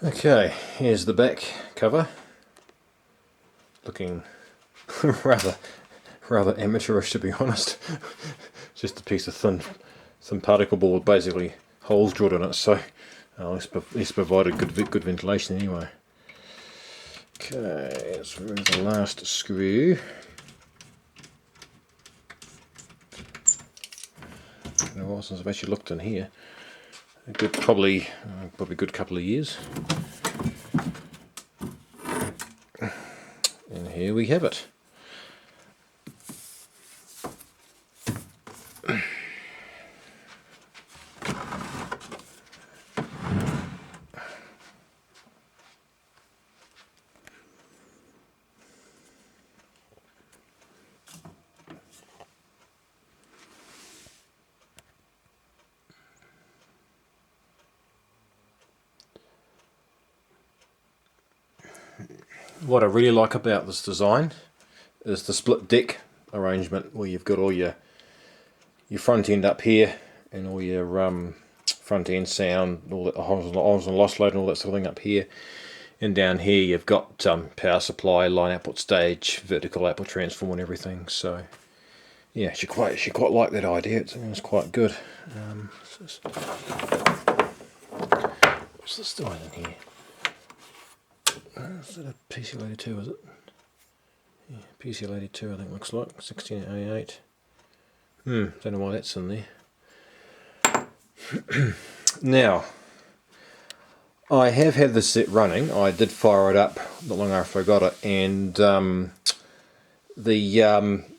Okay, here's the back cover, looking rather amateurish, to be honest. Just a piece of thin particle board, basically holes drilled in it, so at least provided good ventilation anyway. Okay, let's remove the last screw. It's been a while since I've actually looked in here. A good probably a good couple of years. And here we have it. What I really like about this design is the split deck arrangement, where you've got all your front end up here and all your front end sound, all the horizontal oscillator and all that sort of thing up here, and down here you've got power supply, line output stage, vertical output transformer and everything. So yeah, she quite like that idea. It's quite good. What's this doing in here? Is that a PC82, is it? Yeah, PC82 I think looks like, 1688. Don't know why that's in there. Now, I have had this set running. I did fire it up not long after I got it, and the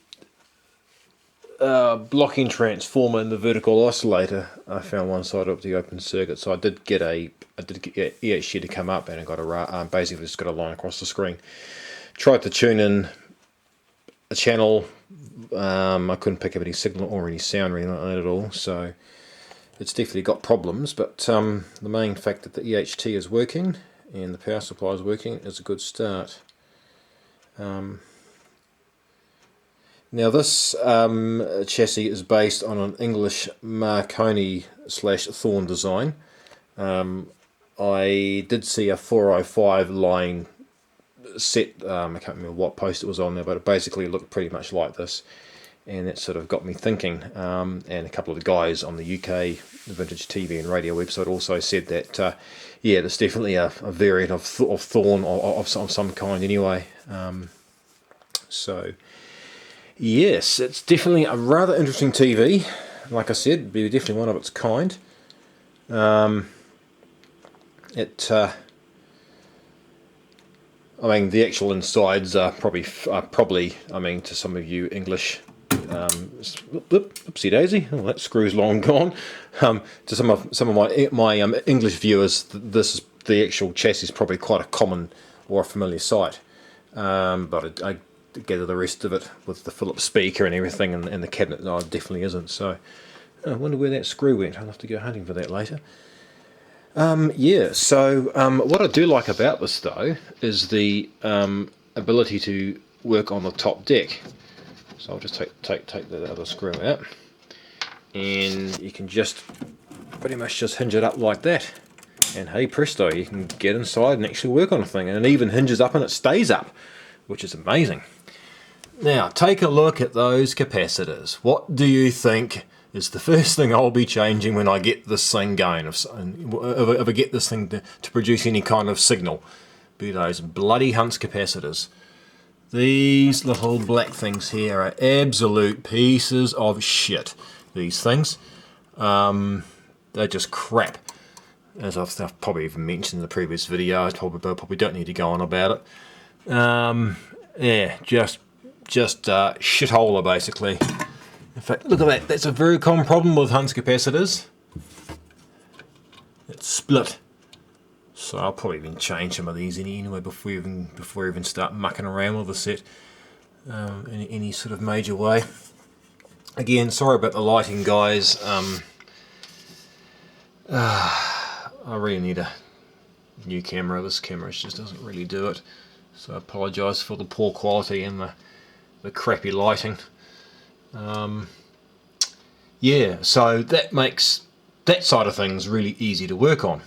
blocking transformer and the vertical oscillator, I found one side of the open circuit, so I did get EHG to come up, and I got basically just got a line across the screen. Tried to tune in a channel, I couldn't pick up any signal or any sound or anything like that at all, so it's definitely got problems, but the main fact that the EHT is working and the power supply is working is a good start. Now this chassis is based on an English Marconi / Thorn design. I did see a 405 line set, I can't remember what post it was on there, but it basically looked pretty much like this, and it sort of got me thinking. And a couple of the guys on the UK Vintage TV and radio website also said that yeah, there's definitely a variant of Thorn of some kind anyway. So yes, it's definitely a rather interesting TV. Like I said, it'd be definitely one of its kind. I mean, the actual insides are probably, I mean, to some of you English, oopsie daisy, oh, that screw's long gone. To some of my English viewers, the actual chassis is probably quite a common or a familiar sight. But I gather the rest of it with the Philips speaker and everything, and the cabinet, no, it definitely isn't. So I wonder where that screw went. I'll have to go hunting for that later. Yeah, so what I do like about this though is the ability to work on the top deck. So I'll just take the other screw out, and you can just pretty much just hinge it up like that, and hey presto, you can get inside and actually work on a thing, and it even hinges up and it stays up, which is amazing. Now take a look at those capacitors. What do you think is the first thing I'll be changing when I get this thing going, if I get this thing to produce any kind of signal? Be those bloody Hunt's capacitors. These little black things here are absolute pieces of shit. These things, they're just crap. As I've probably even mentioned in the previous video, I probably don't need to go on about it. Yeah, just shitholer basically. In fact, look at that. That's a very common problem with Hunt's capacitors. It's split. So I'll probably even change some of these anyway before we even start mucking around with the set in any sort of major way. Again, sorry about the lighting, guys. I really need a new camera. This camera just doesn't really do it. So I apologise for the poor quality and the crappy lighting. Yeah, so that makes that side of things really easy to work on.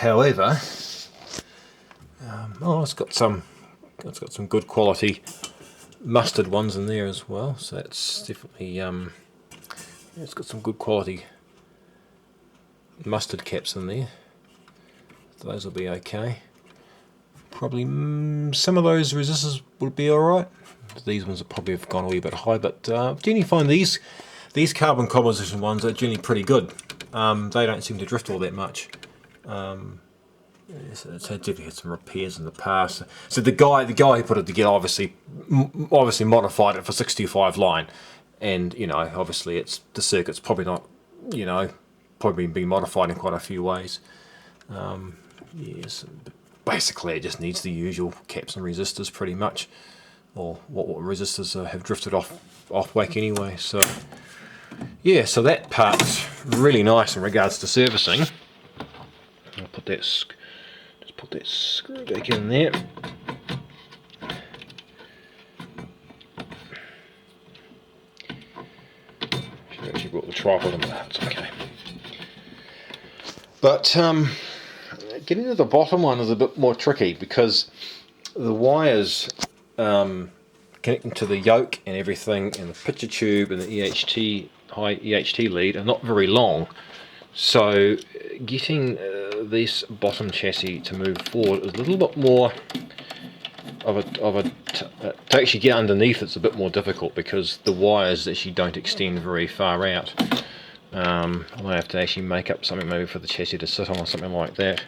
however, oh, it's got some good quality mustard ones in there as well, so that's definitely it's got some good quality mustard caps in there. So those will be okay. Probably some of those resistors would be alright. These ones have probably have gone a wee bit high, but generally find these carbon composition ones are generally pretty good. They don't seem to drift all that much. So it's definitely had some repairs in the past. So the guy who put it together obviously modified it for 65 line, and you know, obviously the circuit's probably not, you know, probably been modified in quite a few ways. Yes, basically it just needs the usual caps and resistors pretty much, or what resistors have drifted off whack anyway. So yeah, so that part's really nice in regards to servicing. I'll put that screw back in there. Should have actually brought the tripod in, but that's okay. But getting to the bottom one is a bit more tricky, because the wires connecting to the yoke and everything, and the picture tube and the high EHT lead are not very long. So getting this bottom chassis to move forward is a little bit more to actually get underneath. It's a bit more difficult because the wires actually don't extend very far out. I might have to actually make up something maybe for the chassis to sit on or something like that.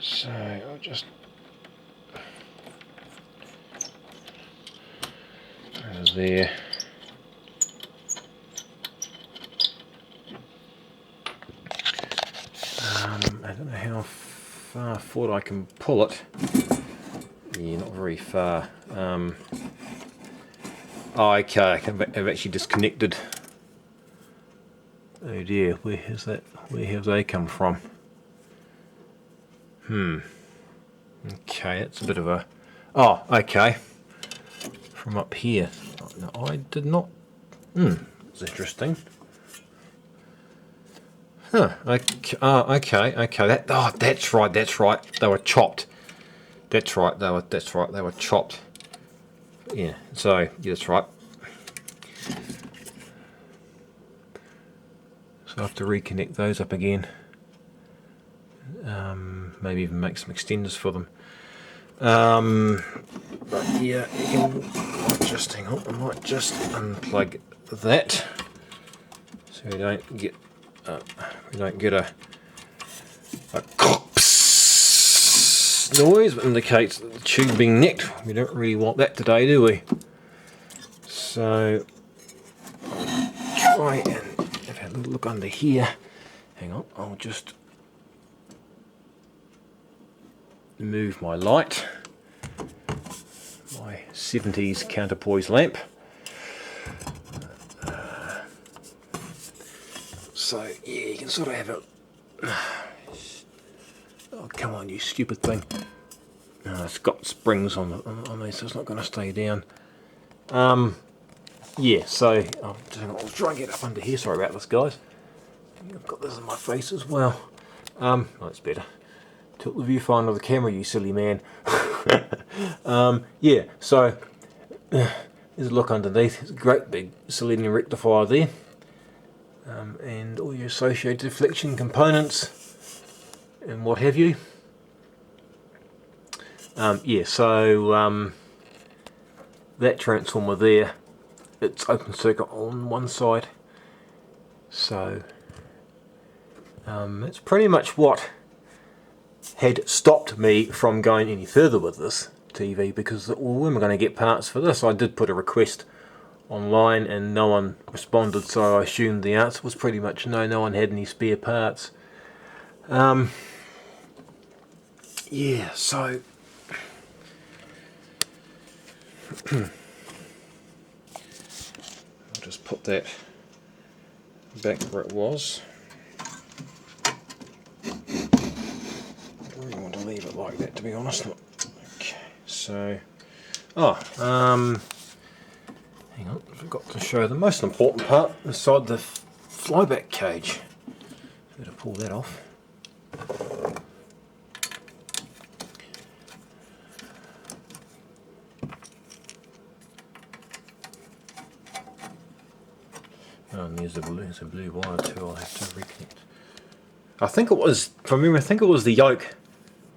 So I'll just there. I don't know how far forward I can pull it. Yeah, not very far. Oh, okay, I've actually disconnected. Oh dear, where is that? Where have they come from? Okay, it's a bit of a... Oh, okay. From up here. No, I did not... That's interesting. Huh, okay, okay, that's right, they were chopped. That's right, they were chopped. Yeah, so, yeah, that's right. So I have to reconnect those up again. Maybe even make some extenders for them. But yeah, you can just hang on, I might just unplug that so we don't get a noise that indicates that the tube being nicked. We don't really want that today, do we? So I'll try and have a little look under here. Hang on, I'll just move my light, my 70s counterpoise lamp. So yeah, you can sort of have it. Oh, come on, you stupid thing! It's got springs on these, so it's not going to stay down. Yeah, so I'll try and get up under here. Sorry about this, guys. I've got this in my face as well. That's better. Tilt the viewfinder of the camera, you silly man. Yeah, so there's a look underneath. It's a great big selenium rectifier there. And all your associated deflection components and what have you. Yeah, so that transformer there, it's open circuit on one side, so it's pretty much what had stopped me from going any further with this TV, because when we're going to get parts for this, I did put a request online and no one responded, so I assumed the answer was pretty much no one had any spare parts. Yeah, so I'll just put that back where it was. I don't really want to leave it like that, to be honest. Okay, so hang on, I forgot to show the most important part inside the flyback cage. Better pull that off. Oh, and there's a blue wire too. I'll have to reconnect. I think it was, from memory, I think it was the yoke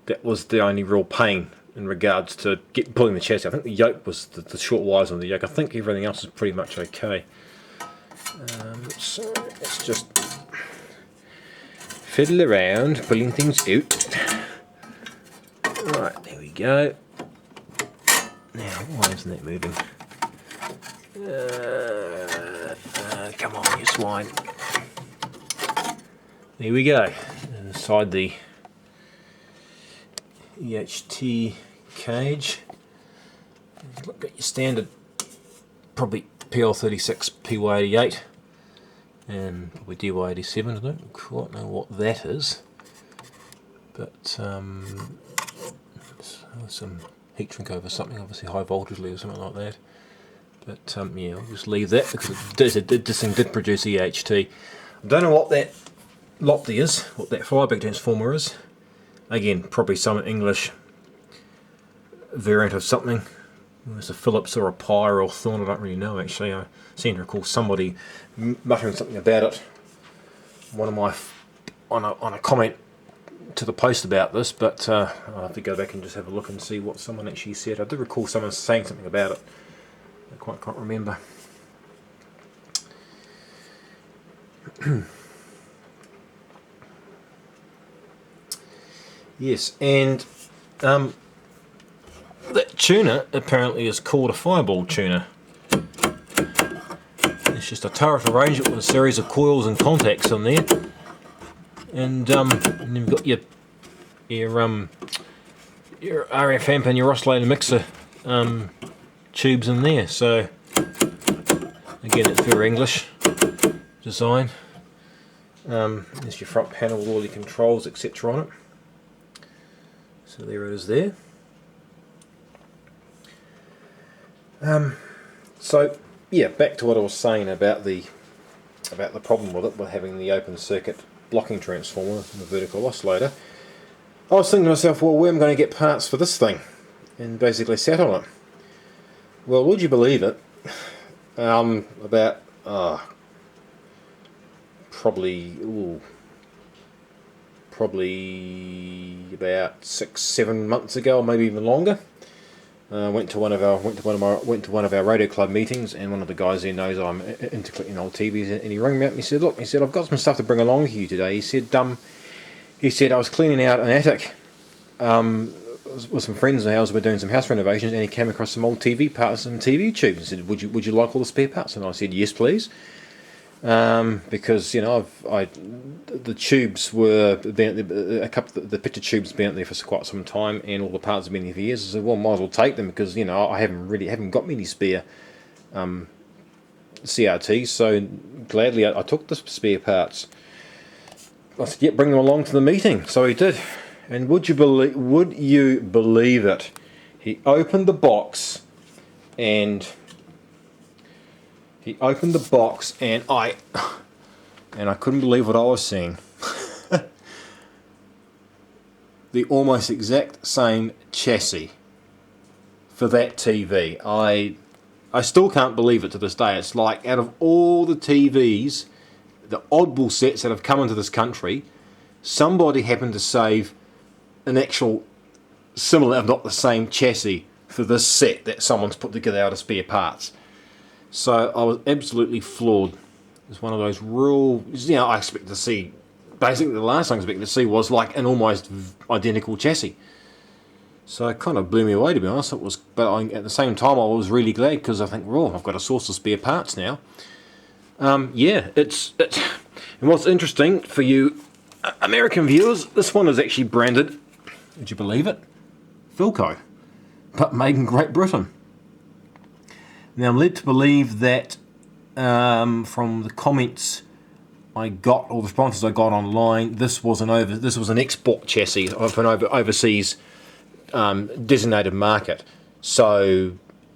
that was the only real pain in regards to pulling the chassis. I think the yoke was the short wires on the yoke. I think everything else is pretty much okay. So let's just fiddle around, pulling things out. Right, there we go. Now, why isn't that moving? Come on, you swine. There we go. Inside the EHT cage. Look at your standard, probably PL36 PY88 and probably DY87. I don't quite know what that is, but some heat shrink over something, obviously high voltage lead or something like that. But yeah, I'll just leave that because this thing did produce EHT. I don't know what that Lopti is, what that flyback transformer is. Again, probably some English variant of something. It's a Phillips or a Pyre or Thorn, I don't really know actually. I seem to recall somebody muttering something about it. On a comment to the post about this, but I'll have to go back and just have a look and see what someone actually said. I did recall someone saying something about it. I quite can't remember. Yes, and that tuner apparently is called a fireball tuner. It's just a turret arrangement with a series of coils and contacts on there, and then you've got your RF amp and your oscillator mixer tubes in there. So again, it's very English design. There's your front panel with all your controls, etc. on it. So there it is there. So yeah, back to what I was saying about the problem with it, with having the open circuit blocking transformer and the vertical oscillator. I was thinking to myself, well, where am I going to get parts for this thing? And basically sat on it. Well, would you believe it? About probably about 6-7 months ago, or maybe even longer. Went to one of our radio club meetings, and one of the guys there knows I'm into collecting old TVs, and he rang me up and he said, "Look," he said, "I've got some stuff to bring along to you today." He said, "I was cleaning out an attic with some friends of ours. We're doing some house renovations, and he came across some old TV parts and TV tubes. He said, would you like all the spare parts?" And I said, "Yes, please." Because the tubes were the picture tubes been out there for quite some time, and all the parts have been there for years. I said, well, might as well take them, because I haven't got many spare CRTs, so gladly I took the spare parts. I said, yeah, bring them along to the meeting. So he did, and would you believe it? He opened the box, and I couldn't believe what I was seeing. The almost exact same chassis for that TV. I still can't believe it to this day. It's like, out of all the TVs, the oddball sets that have come into this country, somebody happened to save an actual similar, if not the same, chassis for this set that someone's put together out of spare parts. So I was absolutely floored. It's one of those real, I expect to see, basically the last thing I expected to see was like an almost identical chassis. So it kind of blew me away, to be honest. But at the same time, I was really glad, because I think, well, I've got a source of spare parts now. Yeah, it's and what's interesting for you American viewers, this one is actually branded, would you believe it, Philco, but made in Great Britain. Now I'm led to believe that from the comments I got, or the responses I got online, this was an export chassis of an overseas designated market. So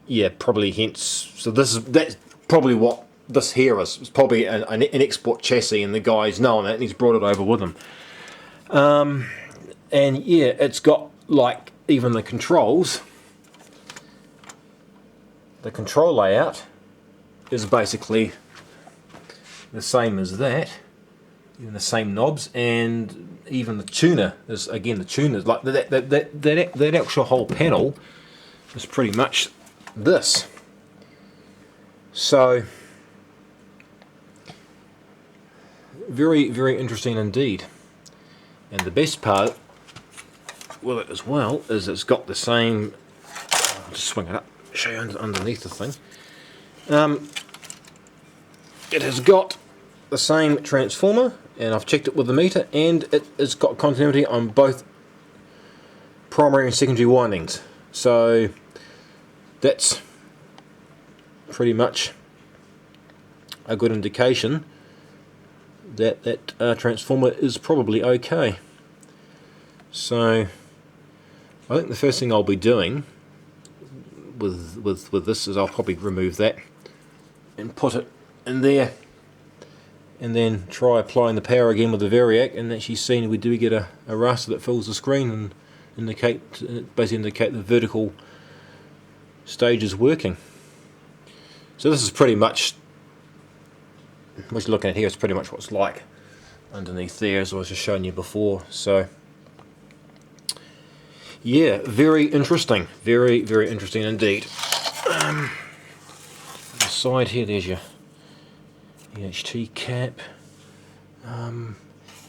yeah, probably hence. So that's probably what this here is probably an export chassis, and the guy's known that and he's brought it over with him. And yeah, it's got like even the controls. The control layout is basically the same as that, even the same knobs, and even the tuner is, again, the tuner is like that actual whole panel is pretty much this. So very, very interesting indeed. And the best part with it as well is it's got the same, I'll just swing it up, show you underneath the thing. It has got the same transformer, and I've checked it with the meter, and it has got continuity on both primary and secondary windings. So that's pretty much a good indication that that transformer is probably okay. So I think the first thing I'll be doing with this is I'll probably remove that and put it in there, and then try applying the power again with the variac, and actually seeing we do get a raster that fills the screen and basically indicate the vertical stage is working. So this is pretty much what you're looking at here, is pretty much what it's like underneath there, as I was just showing you before. So yeah, very interesting, very, very interesting indeed. On the side here, there's your EHT cap. Yeah,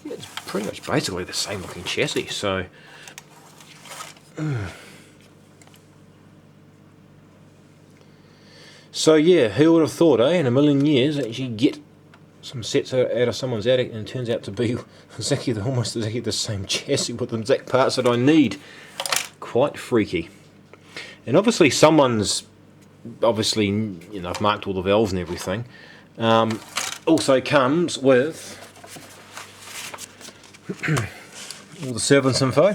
it's pretty much basically the same looking chassis. So so yeah, who would have thought, in a million years that you get some sets out of someone's attic, and it turns out to be almost exactly the same chassis with the exact parts that I need. Quite freaky. And obviously someone's, I've marked all the valves and everything. Also comes with all the service info.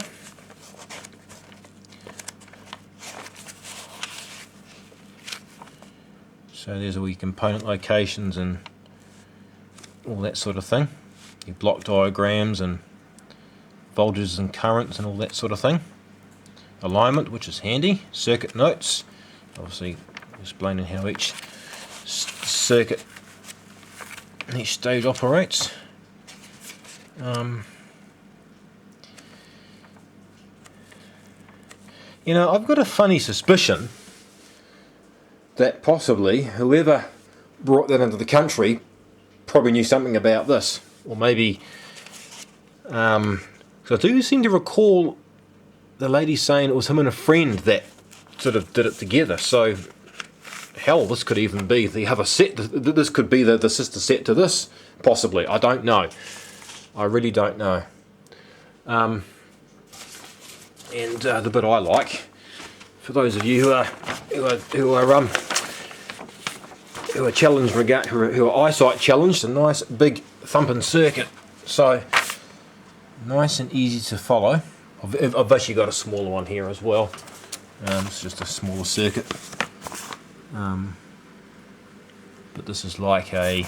So there's all your component locations and all that sort of thing. Your block diagrams and voltages and currents and all that sort of thing. Alignment, which is handy. Circuit notes, obviously explaining how each circuit and each stage operates. You know, I've got a funny suspicion that possibly whoever brought that into the country probably knew something about this, or maybe because I do seem to recall the lady saying it was him and a friend that sort of did it together. So hell, this could even be the other set. This could be the sister set to this, possibly. I don't know. I really don't know. And the bit I like, for those of you who are challenged, who are eyesight challenged, a nice big thumping circuit. So nice and easy to follow. I've actually got a smaller one here as well. It's just a smaller circuit. But this is like a.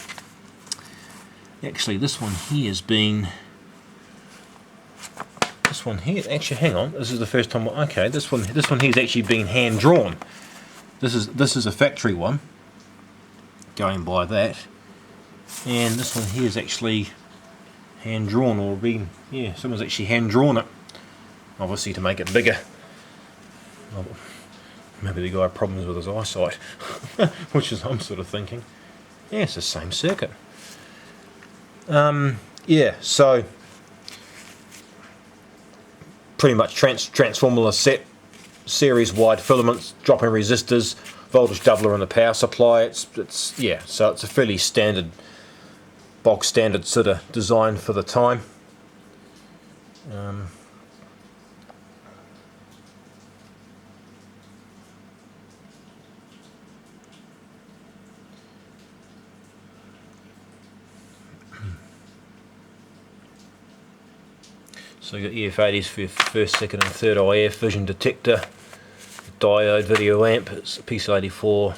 Actually, this one here has been. This one here, actually, hang on. This is the first time. Okay, this one here has actually been hand drawn. This is a factory one. Going by that, and this one here is actually hand drawn, or been, yeah, someone's actually hand drawn it. Obviously to make it bigger. Well, maybe the guy had problems with his eyesight, which is I'm sort of thinking. Yeah, it's the same circuit. Yeah, so pretty much transformer set, series wide filaments, drop-in resistors, voltage doubler in the power supply. It's yeah, so it's a fairly standard, bog standard sort of design for the time. So you've got EF80s for your first, second and third IF, vision detector, diode, video amp, it's a PC84.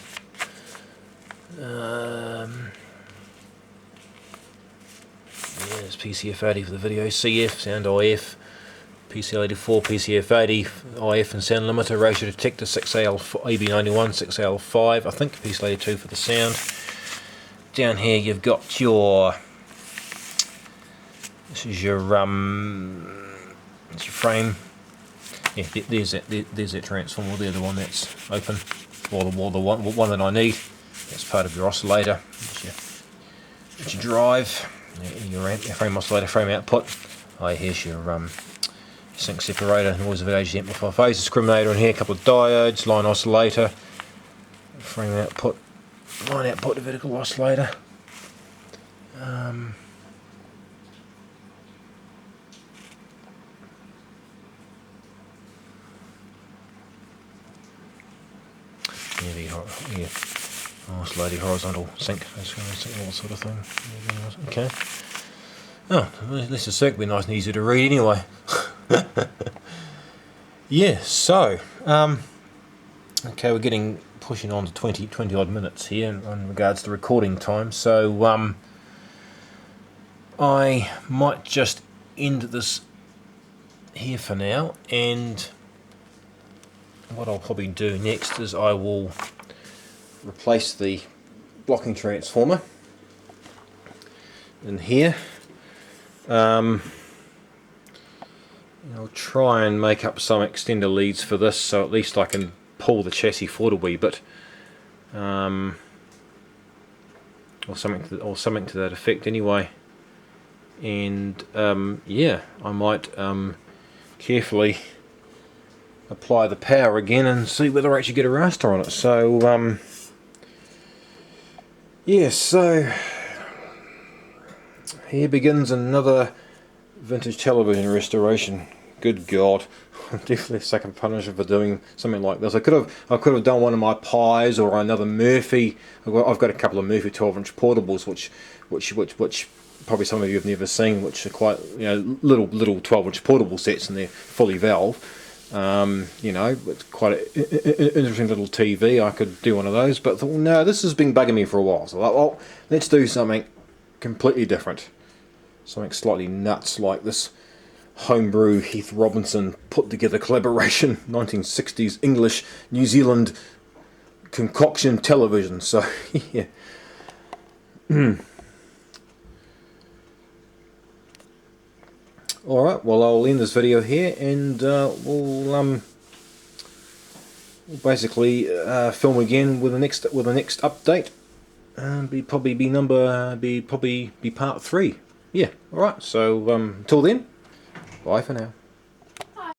There's PCF80 for the video, CF, sound IF, PCL84, PCF80, IF and sound limiter, ratio detector, 6AL, EB91, 6AL5, I think PCL82 for the sound. Down here you've got your, this is your frame. Yeah, there's that transformer there, the one that's open, or the one that I need. That's part of your oscillator. That's your drive, your frame oscillator, frame output. Here's your sync separator, noise avoidance amplifier, phase discriminator in here, a couple of diodes, line oscillator, frame output, line output, vertical oscillator. Yeah, oscillating horizontal sync, all sort of thing. Okay. Oh, this is certainly nice and easy to read anyway. Yeah, so okay, we're pushing on to 20 odd minutes here in regards to recording time, so I might just end this here for now, and what I'll probably do next is I will replace the blocking transformer in here. I'll try and make up some extender leads for this, so at least I can pull the chassis forward a wee bit, or something to that effect anyway. And yeah, I might carefully apply the power again and see whether I actually get a raster on it. So yeah, so here begins another vintage television restoration. Good God, I'm definitely a second punisher for doing something like this. I could have done one of my Pies or another Murphy. I've got a couple of Murphy 12-inch portables, which probably some of you have never seen, which are quite, little 12-inch portable sets, and they're fully valve. It's quite an interesting little TV. I could do one of those, but I thought, no, this has been bugging me for a while, so I thought, well, let's do something completely different, something slightly nuts like this Homebrew Heath Robinson put together collaboration 1960s English New Zealand concoction television. So yeah. Alright, well, I'll end this video here, and we'll basically film again with the next update, and probably be part 3. Yeah, alright, so until then, bye for now.